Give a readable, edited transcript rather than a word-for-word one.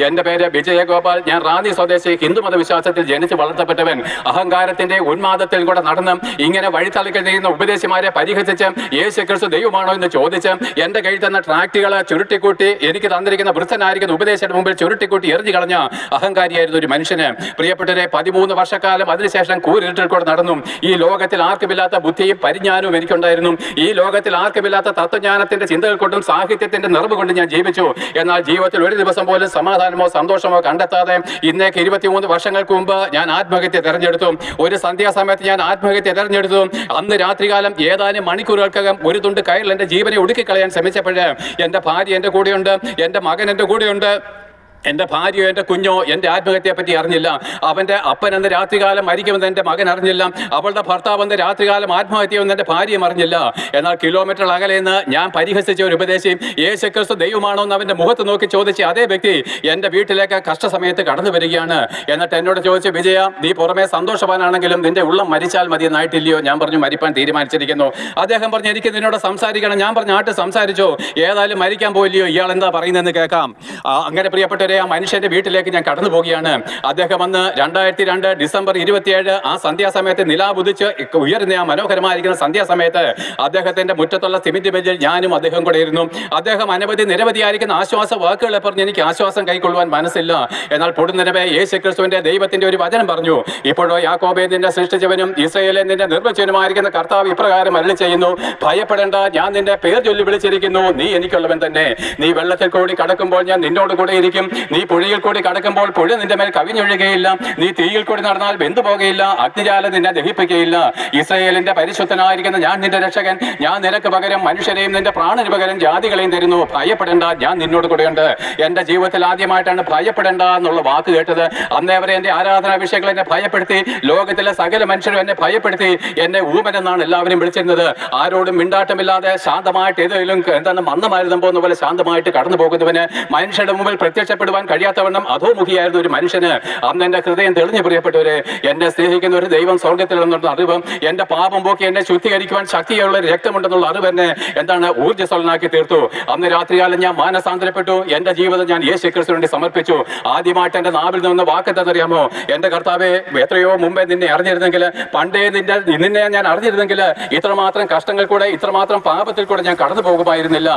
എന്റെ പേര് വിജയഗോപാൽ. ഞാൻ റാന്നി സ്വദേശി, ഹിന്ദുമത വിശ്വാസത്തിൽ ജനിച്ച് വളർത്തപ്പെട്ടവൻ. അഹങ്കാരത്തിന്റെ ഉന്മാദത്തിൽ കൂടെ നടന്ന് ഇങ്ങനെ വഴിത്തളിക്കൽ ചെയ്യുന്ന ഉപദേശിമാരെ പരിഹസിച്ച് യേശു ക്രിസ്തു ദൈവമാണോ എന്ന് ചോദിച്ച് എന്റെ കയ്യിൽ തന്ന ട്രാക്റ്റുകളെ ചുരുട്ടിക്കൂട്ടി എനിക്ക് തന്നിരിക്കുന്ന വൃദ്ധനായിരിക്കുന്ന ഉപദേശത്തിന്റെ മുമ്പിൽ ചുരുട്ടിക്കൂട്ടി എറിഞ്ഞു കളഞ്ഞ അഹങ്കാരിയായിരുന്നു ഒരു മനുഷ്യന്. പ്രിയപ്പെട്ടവരെ, 13 വർഷക്കാലം അതിനുശേഷം കൂരിരുട്ടിൽ കൂടെ നടന്നു. ഈ ലോകത്തിൽ ആർക്കുമില്ലാത്ത ബുദ്ധിയും പരിജ്ഞാനവും എനിക്കുണ്ടായിരുന്നു. ഈ ലോകത്തിൽ ആർക്കുമില്ലാത്ത തത്വജ്ഞാനത്തിന്റെ ചിന്തകൾ കൊണ്ടും സാഹിത്യത്തിന്റെ നിറവ് കൊണ്ട് ഞാൻ ജീവിച്ചു. എന്നാൽ ജീവിതത്തിൽ ഒരു ദിവസം പോലും സമാധാനമോ സന്തോഷമോ കണ്ടെത്താതെ ഇന്നേക്ക് 23 വർഷങ്ങൾക്ക് മുമ്പ് ഞാൻ ആത്മഹത്യ തെരഞ്ഞെടുത്തു. ഒരു സന്ധ്യാസമയത്ത് ഞാൻ ആത്മഹത്യ തെരഞ്ഞെടുത്തു. അന്ന് രാത്രികാലം ഏതാനും മണിക്കൂറുകൾക്കകം ഒരു തുണ്ട് കയറിൽ എന്റെ ജീവനെ ഒടുക്കിക്കളയാൻ ശ്രമിച്ചപ്പോഴേ എന്റെ ഭാര്യ എന്റെ കൂടെയുണ്ട്, എന്റെ മകൻ എന്റെ കൂടെയുണ്ട്. എൻ്റെ ഭാര്യയോ എൻ്റെ കുഞ്ഞോ എൻ്റെ ആത്മഹത്യയെ പറ്റി അറിഞ്ഞില്ല. അവൻ്റെ അപ്പൻ എന്ന രാത്രികാലം മരിക്കുമെന്ന് എൻ്റെ മകൻ അറിഞ്ഞില്ല. അവളുടെ ഭർത്താവ് എന്ന രാത്രികാലം ആത്മഹത്യയെന്ന് എൻ്റെ ഭാര്യയും അറിഞ്ഞില്ല. എന്നാൽ കിലോമീറ്റർ അകലെ നിന്ന് ഞാൻ പരിഹസിച്ച ഒരു ഉപദേശി യേശു ക്രിസ്തു ദൈവമാണോ എന്ന് അവൻ്റെ മുഖത്ത് നോക്കി ചോദിച്ച് അതേ വ്യക്തി എൻ്റെ വീട്ടിലേക്ക് കഷ്ടസമയത്ത് കടന്നു വരികയാണ്. എന്നിട്ട് എന്നോട് ചോദിച്ചു, വിജയ, നീ പുറമെ സന്തോഷവാനാണെങ്കിലും നിന്റെ ഉള്ളം മരിച്ചാൽ മതി എന്നായിട്ടില്ലയോ? ഞാൻ പറഞ്ഞു, മരിപ്പാൻ തീരുമാനിച്ചിരിക്കുന്നു. അദ്ദേഹം പറഞ്ഞു, എനിക്ക് നിന്നോട് സംസാരിക്കണം. ഞാൻ പറഞ്ഞു, ആട്ട് സംസാരിച്ചോ, ഏതായാലും മരിക്കാൻ പോയില്ലയോ, ഇയാൾ എന്താ പറയുന്നതെന്ന് കേൾക്കാം. അങ്ങനെ പ്രിയപ്പെട്ടവരെ, ആ മനുഷ്യന്റെ വീട്ടിലേക്ക് ഞാൻ കടന്നു പോവുകയാണ്. അദ്ദേഹം അന്ന് 2002 ഡിസംബർ 27 ആ സന്ധ്യാസമയത്ത് നിലാവുദിച്ച് ഉയർന്ന ആ മനോഹരമായിരിക്കുന്ന സന്ധ്യാസമയത്ത് അദ്ദേഹത്തിന്റെ മുറ്റത്തുള്ള സിമന്റ് ബെഞ്ചിൽ ഞാനും അദ്ദേഹം കൂടെ ഇരുന്നു. അദ്ദേഹം നിരവധിയായിരിക്കുന്ന ആശ്വാസ വാക്കുകളെ പറഞ്ഞ് എനിക്ക് ആശ്വാസം കൈക്കൊള്ളുവാൻ മനസ്സില്ല. എന്നാൽ പൊടുന്നനവേ യേശു ക്രിസ്തുവിന്റെ ദൈവത്തിന്റെ ഒരു വചനം പറഞ്ഞു. ഇപ്പോഴോ യാക്കോബേ നിന്നെ സൃഷ്ടിച്ചവനും ഇസ്രായേലെ നിന്നെ നിർമ്മിച്ചവനുമായിരിക്കുന്ന കർത്താവ് ഇപ്രകാരം അരുളി ചെയ്യുന്നു, ഭയപ്പെടേണ്ട, ഞാൻ നിന്റെ പേർ ചൊല്ലി വിളിച്ചിരിക്കുന്നു, നീ എനിക്കുള്ളവൻ തന്നെ. നീ വെള്ളത്തിൽ കൂടി കടക്കുമ്പോൾ ഞാൻ നിന്നോട് കൂടെ ഇരിക്കും. നീ പുഴയിൽ കൂടി കടക്കുമ്പോൾ പുഴ നിന്റെ മേൽ കവിഞ്ഞൊഴുകയില്ല. നീ തീയിൽ കൂടി നടന്നാൽ വെന്തു പോകുകയില്ല. അഗ്നിജാലം നിന്നെ ദഹിപ്പിക്കുകയില്ല. ഇസ്രായേലിന്റെ പരിശുദ്ധനായിരിക്കുന്ന ഞാൻ നിന്റെ രക്ഷകൻ. ഞാൻ നിനക്ക് പകരം മനുഷ്യരെയും നിന്റെ പ്രാണന് പകരം ജാതികളെയും തരുന്നു. ഭയപ്പെടേണ്ട, ഞാൻ നിന്നോട് കൂടെയുണ്ട്. എന്റെ ജീവിതത്തിൽ ആദ്യമായിട്ടാണ് ഭയപ്പെടേണ്ട എന്നുള്ള വാക്ക് കേട്ടത്. അന്നേ വരെ എന്റെ ആരാധനാ വിഷയങ്ങൾ എന്നെ ഭയപ്പെടുത്തി. ലോകത്തിലെ സകല മനുഷ്യരും എന്നെ ഭയപ്പെടുത്തി. എന്നെ ഊമൻ എന്നാണ് എല്ലാവരും വിളിച്ചിരുന്നത്. ആരോടും മിണ്ടാട്ടമില്ലാതെ ശാന്തമായിട്ട് ഏതെങ്കിലും മന്ദമാരുതം പോകുന്ന പോലെ ശാന്തമായിട്ട് കടന്നു പോകുന്നവന്, മനുഷ്യരുടെ മുമ്പിൽ പ്രത്യക്ഷപ്പെടുവാൻ കഴിയാത്തവണ്ണം അധോമുഖിയായിരുന്നു ഒരു മനുഷ്യന്. അന്ന് എന്റെ ഹൃദയം തെളിഞ്ഞു. പ്രിയപ്പെട്ടവരെ, എന്നെ സ്നേഹിക്കുന്ന ഒരു ദൈവം സ്വർഗത്തിൽ എന്നുള്ള അറിവ്, എന്റെ പാപം പോക്കി എന്നെ ശുദ്ധീകരിക്കുവാൻ ശക്തിയുള്ള രക്തമുണ്ടെന്നുള്ള അറിവ് എന്നെ ഊർജ്ജസ്വലനാക്കി തീർത്തു. അന്ന് രാത്രികാലം ഞാൻ മാനസാന്തരപ്പെട്ടു. എന്റെ ജീവിതം ഞാൻ യേശു ക്രിസ്തുവിന് വേണ്ടി സമർപ്പിച്ചു. ആദ്യമായിട്ട് എന്റെ നാവിൽ നിന്ന് വാക്കെന്താണെന്നറിയാമോ? എന്റെ കർത്താവേ, എത്രയോ മുമ്പേ നിന്നെ അറിഞ്ഞിരുന്നെങ്കിൽ, പണ്ടേ നിന്നെ ഞാൻ അറിഞ്ഞിരുന്നെങ്കിൽ ഇത്രമാത്രം കഷ്ടങ്ങൾ കൂടെ, ഇത്രമാത്രം പാപത്തിൽ കൂടെ ഞാൻ കടന്നു പോകുമായിരുന്നില്ല.